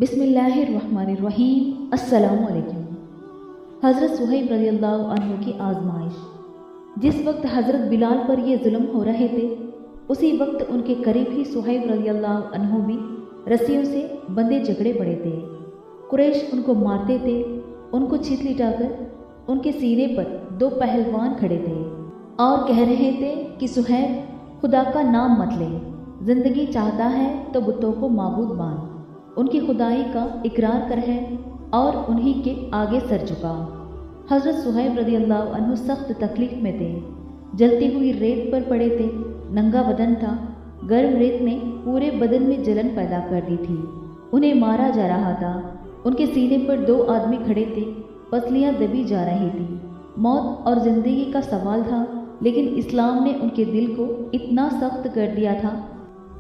बिस्मिल्लाहिर्रहमानिर्रहीम। अस्सलामु अलैकुम। हज़रत सुहैब रज़ी अल्लाह अन्हु की आजमाइश। जिस वक्त हज़रत बिलाल पर ये जुल्म हो रहे थे, उसी वक्त उनके करीब ही सुहैब रज़ी अल्लाह अन्हु भी रस्सियों से बंधे जकड़े पड़े थे। कुरैश उनको मारते थे। उनको छित लिटाकर उनके सीने पर दो पहलवान खड़े थे और कह रहे थे कि सुहैब, खुदा का नाम मत ले, जिंदगी चाहता है तो बुतों को माबूद मान, उनकी खुदाई का इकरार कर है और उन्हीं के आगे सर झुका। हज़रत सुहैब रज़ी अल्लाह अन्हु सख्त तकलीफ में थे। जलती हुई रेत पर पड़े थे। नंगा बदन था। गर्म रेत ने पूरे बदन में जलन पैदा कर दी थी। उन्हें मारा जा रहा था। उनके सीने पर दो आदमी खड़े थे। पसलियां दबी जा रही थी। मौत और ज़िंदगी का सवाल था, लेकिन इस्लाम ने उनके दिल को इतना सख्त कर दिया था।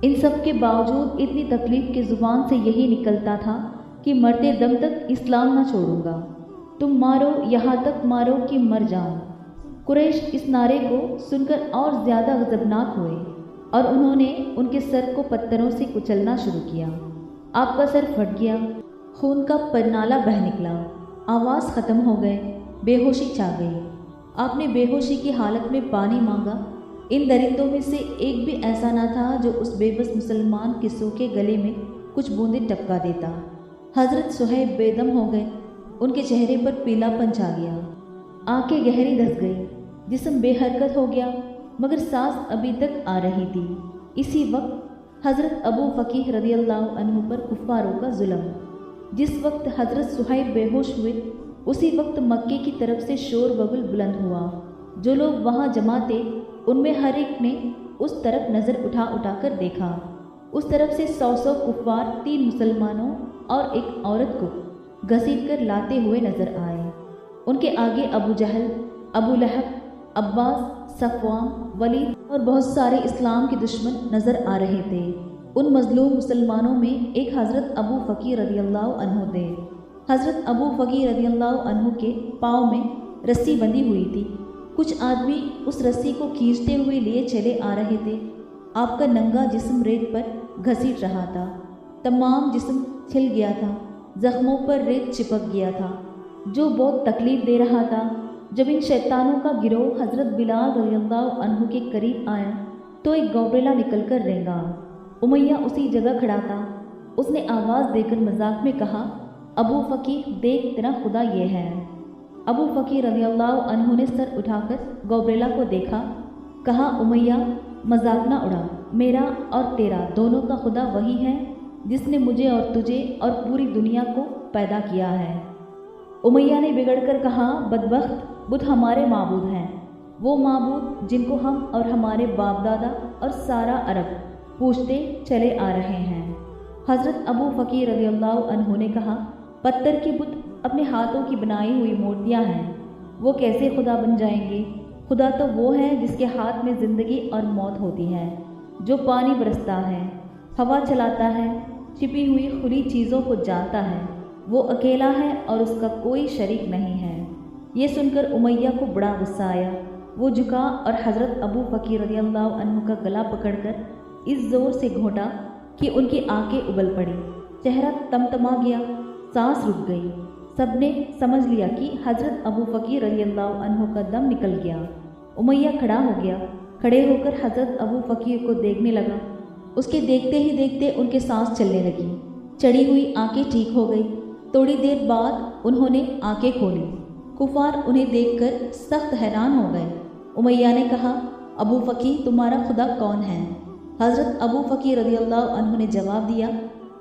इन सब के बावजूद इतनी तकलीफ की ज़ुबान से यही निकलता था कि मरते दम तक इस्लाम न छोड़ूंगा। तुम मारो, यहाँ तक मारो कि मर जाऊं। कुरैश इस नारे को सुनकर और ज़्यादा गज़बनाक हुए और उन्होंने उनके सर को पत्थरों से कुचलना शुरू किया। आपका सर फट गया। खून का परनाला बह निकला। आवाज़ ख़त्म हो गए। बेहोशी छा गई। आपने बेहोशी की हालत में पानी मांगा। इन दरिंदों में से एक भी ऐसा न था जो उस बेबस मुसलमान के सूखे गले में कुछ बूंदें टपका देता। हज़रत सुहैब बेदम हो गए। उनके चेहरे पर पीलापन छा गया। आंखें गहरी धंस गई। जिस्म बेहरकत हो गया, मगर सांस अभी तक आ रही थी। इसी वक्त हज़रत अबू फ़कीह रज़ी अल्लाह अन्हु पर कुफ़ारों का जुल्म। जिस वक्त हज़रत सुहैब बेहोश हुए, उसी वक्त मक्के की तरफ से शोर बगुल बुलंद हुआ। जो लोग वहाँ जमा थे, उनमें हर एक ने उस तरफ नज़र उठा उठा कर देखा। उस तरफ से 100 कुफ़ार 3 मुसलमानों और एक औरत को घसीट कर लाते हुए नजर आए। उनके आगे अबू जहल, अबू लहब, अब्बास, सफ़वान, वलीद और बहुत सारे इस्लाम के दुश्मन नज़र आ रहे थे। उन मजलूम मुसलमानों में एक हज़रत अबू फ़कीह रज़ी अल्लाह अन्हु थे। हज़रत अबू फ़कीह रज़ी अल्लाह अन्हु के पाँव में रस्सी बंधी हुई थी। कुछ आदमी उस रस्सी को खींचते हुए लिए चले आ रहे थे। आपका नंगा जिस्म रेत पर घसीट रहा था। तमाम जिस्म छिल गया था। जख्मों पर रेत चिपक गया था, जो बहुत तकलीफ दे रहा था। जब इन शैतानों का गिरोह हज़रत बिलाल रज़ी अल्लाह अन्हु के करीब आया, तो एक गौबरेला निकल कर रेंगा। उमैया उसी जगह खड़ा था। उसने आवाज़ देकर मजाक में कहा, अबू फ़कीह, देख तेरा खुदा ये है। अबू फ़कीह रज़ी अल्लाह अन्हु ने सर उठाकर गौबरेला को देखा। कहा, उमैया, मजाक ना उड़ा। मेरा और तेरा दोनों का खुदा वही है जिसने मुझे और तुझे और पूरी दुनिया को पैदा किया है। उमैया ने बिगड़कर कहा, बदबख्त, बुत हमारे माबूद हैं, वो माबूद जिनको हम और हमारे बाप दादा और सारा अरब पूछते चले आ रहे हैं। हज़रत अबू फ़कीह रज़ी अल्लाह अन्हु ने कहा, पत्थर के बुत अपने हाथों की बनाई हुई मूर्तियां हैं, वो कैसे खुदा बन जाएंगे? खुदा तो वो है जिसके हाथ में ज़िंदगी और मौत होती है, जो पानी बरसता है, हवा चलाता है, छिपी हुई खुली चीज़ों को जानता है। वो अकेला है और उसका कोई शरीक नहीं है। ये सुनकर उमैया को बड़ा गुस्सा आया। वो झुका और हज़रत अबू फ़कीह रज़ी अल्लाह अन्हु का गला पकड़कर इस ज़ोर से घोंटा कि उनकी आंखें उबल पड़ी। चेहरा तमतमा गया। सांस रुक गई। सबने समझ लिया कि हज़रत अबू फ़कीह रज़ी अल्लाह अन्हु का दम निकल गया। उमैया खड़ा हो गया। खड़े होकर हज़रत अबू फ़कीह को देखने लगा। उसके देखते ही देखते उनके सांस चलने लगी। चढ़ी हुई आंखें ठीक हो गई। थोड़ी देर बाद उन्होंने आंखें खोली। कुफार उन्हें देखकर सख्त हैरान हो गए। उमैया ने कहा, अबू फ़कीह, तुम्हारा खुदा कौन है? हज़रत अबू फ़कीह रज़ी अल्लाह अन्हु ने जवाब दिया,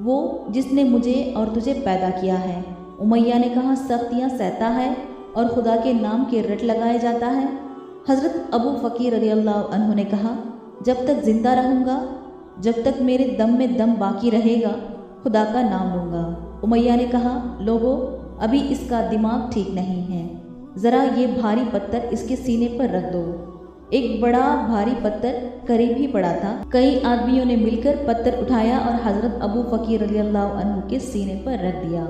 वो जिसने मुझे और तुझे पैदा किया है। उमैया ने कहा, सख्तियाँ सहता है और खुदा के नाम के रट लगाया जाता है। हज़रत अबू फ़कीह रज़ी अल्लाह अन्हु ने कहा, जब तक ज़िंदा रहूँगा, जब तक मेरे दम में दम बाकी रहेगा, खुदा का नाम लूँगा। उमैया ने कहा, लोगों, अभी इसका दिमाग ठीक नहीं है, ज़रा ये भारी पत्थर इसके सीने पर रख दो। एक बड़ा भारी पत्थर करीब ही पड़ा था। कई आदमियों ने मिलकर पत्थर उठाया और हज़रत अबू फ़कीह रज़ी अल्लाह अन्हु के सीने पर रख दिया।